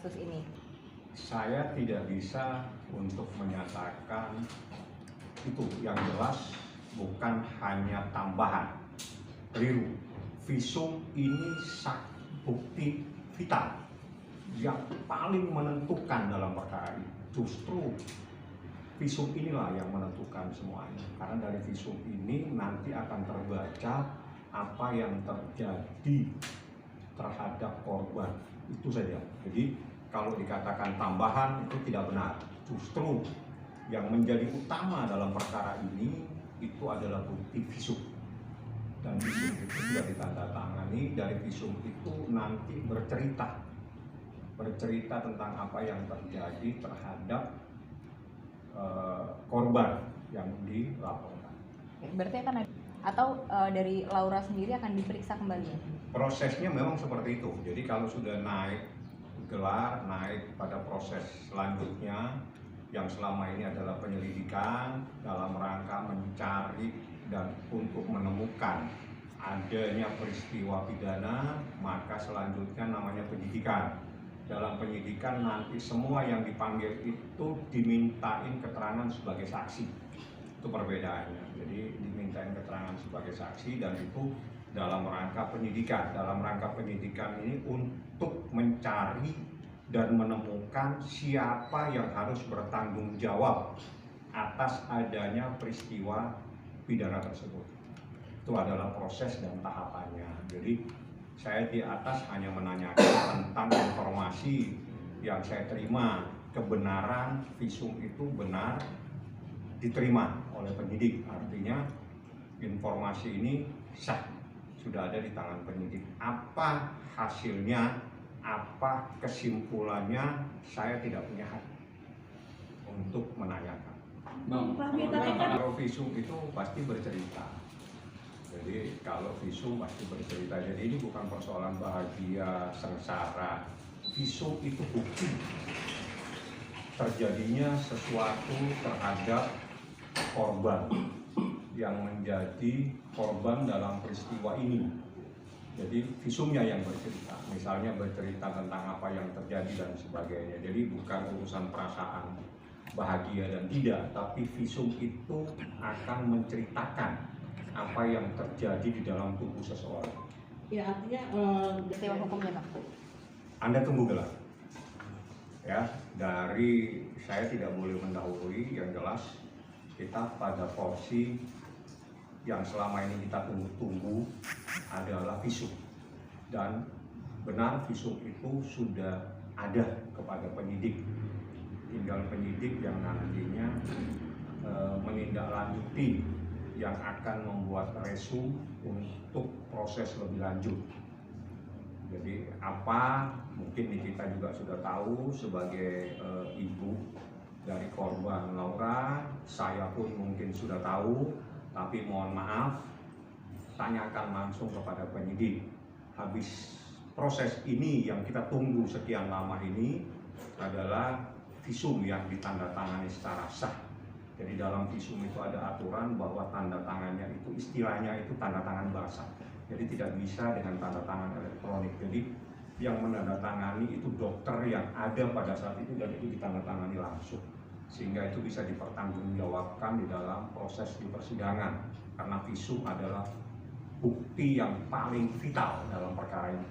kasus ini? Saya tidak bisa untuk menyatakan itu. Yang jelas bukan hanya tambahan, keliru. Visum ini bukti vital yang paling menentukan dalam perkara ini. Justru visum inilah yang menentukan semuanya. Karena dari visum ini nanti akan terbaca apa yang terjadi terhadap korban. Itu saja. Jadi kalau dikatakan tambahan itu tidak benar. Justru yang menjadi utama dalam perkara ini itu adalah bukti visum. Dan visum itu sudah ditandatangani. Dari visum itu nanti bercerita tentang apa yang terjadi terhadap korban yang dilaporkan. Berarti akan ada, atau dari Laura sendiri akan diperiksa kembali? Prosesnya memang seperti itu. Jadi kalau sudah naik gelar, naik pada proses selanjutnya yang selama ini adalah penyelidikan dalam rangka mencari dan untuk menemukan adanya peristiwa pidana, maka selanjutnya namanya penyidikan. Dalam penyidikan nanti semua yang dipanggil itu dimintain keterangan sebagai saksi. Itu perbedaannya. Jadi dimintain keterangan sebagai saksi dan itu dalam rangka penyidikan. Dalam rangka penyidikan ini untuk mencari dan menemukan siapa yang harus bertanggung jawab atas adanya peristiwa pidana tersebut. Itu adalah proses dan tahapannya. Jadi saya di atas hanya menanyakan tentang informasi yang saya terima, kebenaran visum itu benar diterima oleh penyidik. Artinya informasi ini sah, sudah ada di tangan penyidik. Apa hasilnya, apa kesimpulannya, saya tidak punya hak untuk menanyakan. Kalau visum itu pasti bercerita. Jadi kalau visum pasti bercerita. Jadi ini bukan persoalan bahagia, sengsara. Visum itu bukti terjadinya sesuatu terhadap korban yang menjadi korban dalam peristiwa ini. Jadi visumnya yang bercerita. Misalnya bercerita tentang apa yang terjadi dan sebagainya. Jadi bukan urusan perasaan bahagia dan tidak, tapi visum itu akan menceritakan apa yang terjadi di dalam tubuh seseorang. Ya, artinya detail hukumnya, Pak. Anda tunggu gelar. Ya, dari saya tidak boleh mendahului. Yang jelas kita pada porsi yang selama ini kita tunggu-tunggu adalah visum. Dan benar visum itu sudah ada kepada penyidik. Tinggal penyidik yang nantinya menindaklanjuti, yang akan membuat resum untuk proses lebih lanjut. Jadi apa, mungkin kita juga sudah tahu sebagai ibu dari korban Laura, saya pun mungkin sudah tahu, tapi mohon maaf, tanyakan langsung kepada penyidik. Habis proses ini yang kita tunggu sekian lama ini adalah visum yang ditandatangani secara sah. Jadi dalam visum itu ada aturan bahwa tanda tangannya itu istilahnya itu tanda tangan basah. Jadi tidak bisa dengan tanda tangan elektronik. Jadi yang menandatangani itu dokter yang ada pada saat itu dan itu ditandatangani langsung. Sehingga itu bisa dipertanggungjawabkan di dalam proses di persidangan. Karena visum adalah bukti yang paling vital dalam perkara ini.